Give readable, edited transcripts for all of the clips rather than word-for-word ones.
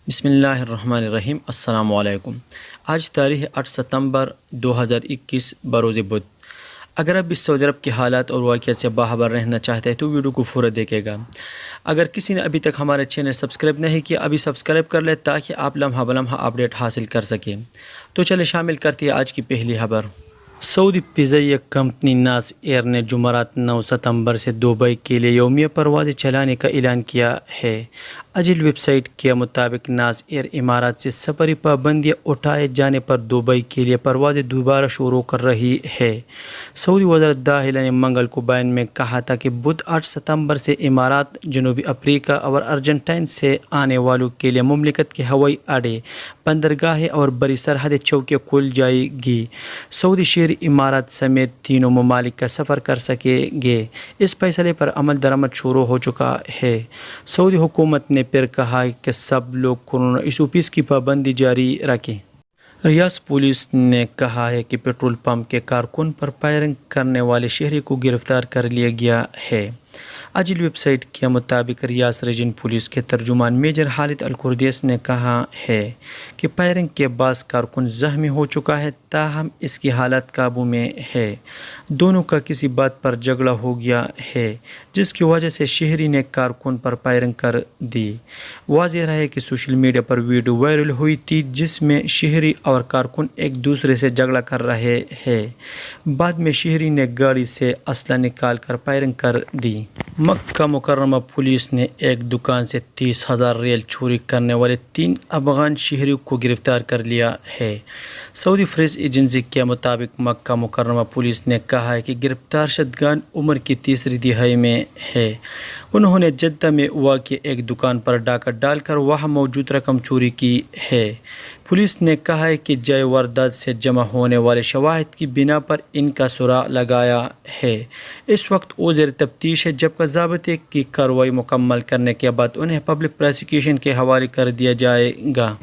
بسم اللہ الرحمن الرحیم۔ السلام علیکم۔ آج تاریخ 8 ستمبر 2021 بروز بدھ۔ اگر اب اس سعودی عرب کے حالات اور واقعات سے باخبر رہنا چاہتے ہیں تو ویڈیو کو پورا دیکھے گا۔ اگر کسی نے ابھی تک ہمارے چینل سبسکرائب نہیں کیا ابھی سبسکرائب کر لیں تاکہ آپ لمحہ بلمحہ اپڈیٹ حاصل کر سکیں۔ تو چلے شامل کرتے ہیں آج کی پہلی خبر۔ سعودی فضائیہ کمپنی ناس ایئر نے جمعرات 9 ستمبر سے دبئی کے لیے یومیہ پروازیں چلانے کا اعلان کیا ہے۔ اجل ویب سائٹ کے مطابق ناس ایئر امارات سے سفری پابندیاں اٹھائے جانے پر دبئی کے لیے پروازیں دوبارہ شروع کر رہی ہے۔ سعودی وزارت داخلہ نے منگل کو بیان میں کہا تھا کہ بدھ 8 ستمبر سے امارات، جنوبی افریقہ اور ارجنٹائن سے آنے والوں کے لیے مملکت کے ہوائی اڈے، بندرگاہیں اور بری سرحدی چوکیاں کھل جائیں گی۔ سعودی شہری امارات سمیت تینوں ممالک کا سفر کر سکیں گے۔ اس فیصلے پر عمل درآمد شروع ہو چکا ہے۔ سعودی حکومت نے پھر کہا کہ سب لوگ کورونا ایسوپیز کی پابندی جاری رکھیں۔ ریاض پولیس نے کہا ہے کہ پیٹرول پمپ کے کارکن پر فائرنگ کرنے والے شہری کو گرفتار کر لیا گیا ہے۔ اجل ویب سائٹ کے مطابق ریاض ریجن پولیس کے ترجمان میجر خالد القردیس نے کہا ہے کہ فائرنگ کے بعد کارکن زخمی ہو چکا ہے، تاہم اس کی حالت قابو میں ہے۔ دونوں کا کسی بات پر جھگڑا ہو گیا ہے جس کی وجہ سے شہری نے کارکن پر فائرنگ کر دی۔ واضح رہے کہ سوشل میڈیا پر ویڈیو وائرل ہوئی تھی جس میں شہری اور کارکن ایک دوسرے سے جھگڑا کر رہے ہیں۔ بعد میں شہری نے گاڑی سے اسلحہ نکال کر فائرنگ کر دی۔ مکہ مکرمہ پولیس نے ایک دکان سے 30,000 ریال چوری کرنے والے 3 افغان شہریوں کو گرفتار کر لیا ہے۔ سعودی پریس ایجنسی کے مطابق مکہ مکرمہ پولیس نے کہا ہے کہ گرفتار شدگان عمر کی تیسری دہائی میں ہے۔ انہوں نے جدہ میں واقع ایک دکان پر ڈاکہ ڈال کر وہاں موجود رقم چوری کی ہے۔ پولیس نے کہا ہے کہ جائے واردات سے جمع ہونے والے شواہد کی بنا پر ان کا سراغ لگایا ہے۔ اس وقت وہ زیر تفتیش ہے، جبکہ ضابطے کی کارروائی مکمل کرنے کے بعد انہیں پبلک پروسیکیوشن کے حوالے کر دیا جائے گا۔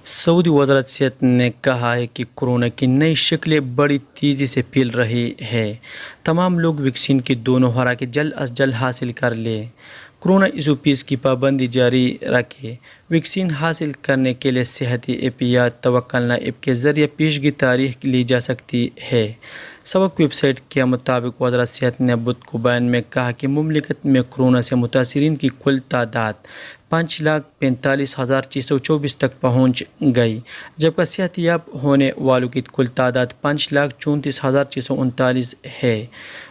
سعودی وزارت صحت نے کہا ہے کہ کورونا کی نئی شکلیں بڑی تیزی سے پھیل رہی ہیں۔ تمام لوگ ویکسین کی دونوں خوراکیں جلد از جلد حاصل کر لیں۔ کورونا ایسوپیز کی پابندی جاری رکھیں۔ ویکسین حاصل کرنے کے لیے صحتی ایپ یا توکلنا ایپ کے ذریعے پیشگی تاریخ لی جا سکتی ہے۔ سبق ویب سائٹ کے مطابق وزارت صحت نے بدھ کو بیان میں کہا کہ مملکت میں کورونا سے متاثرین کی کل تعداد 5,45,624 تک پہنچ گئی، جبکہ صحت یاب ہونے والوں کی کل تعداد 5,34,639 ہے۔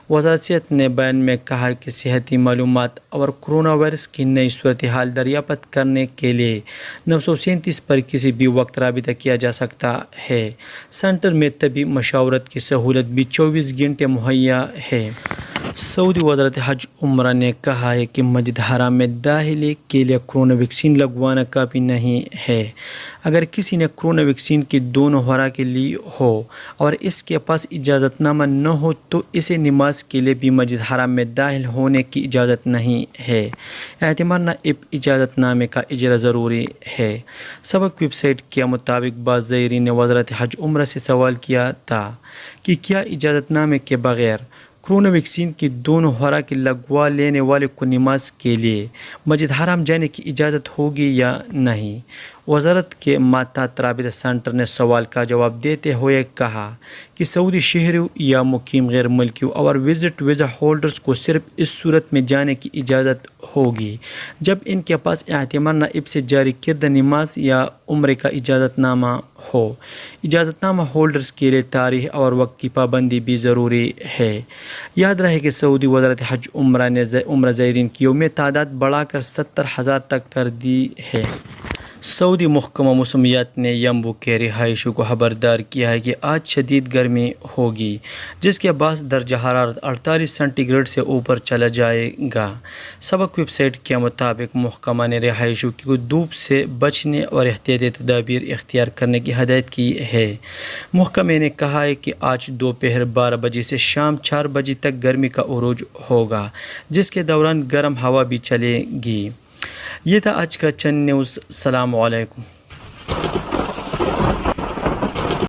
وزارت صحت نے بیان میں کہا کہ صحتی معلومات اور کورونا وائرس کی نئی صورتحال دریافت کرنے کے لیے 937 پر کسی بھی وقت رابطہ کیا جا سکتا ہے۔ سینٹر میں طبی مشاورت کی سہولت بھی 24 گھنٹے مہیا ہے۔ سعودی وزارت حج عمرہ نے کہا ہے کہ مسجد حرام میں داخلے کے لیے کورونا ویکسین لگوانا کافی نہیں ہے۔ اگر کسی نے کورونا ویکسین کی دونوں خوراکیں لی ہو اور اس کے پاس اجازت نامہ نہ ہو تو اسے نماز کے لیے بھی مسجد حرام میں داخل ہونے کی اجازت نہیں ہے۔ اعتماد ایپ اجازت نامے کا اجرا ضروری ہے۔ سبق ویب سائٹ کے مطابق بعض زائرین نے وزارت حج عمرہ سے سوال کیا تھا کہ کیا اجازت نامے کے بغیر کورونا ویکسین کی دونوں خوراکیں لگوا لینے والے کو نماز کے لیے مسجد حرام جانے کی اجازت ہوگی یا نہیں۔ وزارت کے ماتحت رابطہ سینٹر نے سوال کا جواب دیتے ہوئے کہا کہ سعودی شہریوں یا مقیم غیر ملکیوں اور وزٹ ویزا ہولڈرز کو صرف اس صورت میں جانے کی اجازت ہوگی جب ان کے پاس اعتماد ایپ سے جاری کردہ نماز یا عمرے کا اجازت نامہ ہو۔ اجازت نامہ ہولڈرز کے لیے تاریخ اور وقت کی پابندی بھی ضروری ہے۔ یاد رہے کہ سعودی وزارت حج عمرہ نے عمرہ زائرین کی یومیہ تعداد بڑھا کر 70,000 تک کر دی ہے۔ سعودی محکمہ موسمیات نے یمبو کے رہائشیوں کو خبردار کیا ہے کہ آج شدید گرمی ہوگی جس کے باعث درجہ حرارت 48 سینٹی گریڈ سے اوپر چلا جائے گا۔ سبق ویب سائٹ کے مطابق محکمہ نے رہائشیوں کو دھوپ سے بچنے اور احتیاطی تدابیر اختیار کرنے کی ہدایت کی ہے۔ محکمے نے کہا ہے کہ آج دوپہر 12 بجے سے شام 4 بجے تک گرمی کا عروج ہوگا جس کے دوران گرم ہوا بھی چلے گی۔ یہ تھا آج کا چند نیوز۔ السلام علیکم۔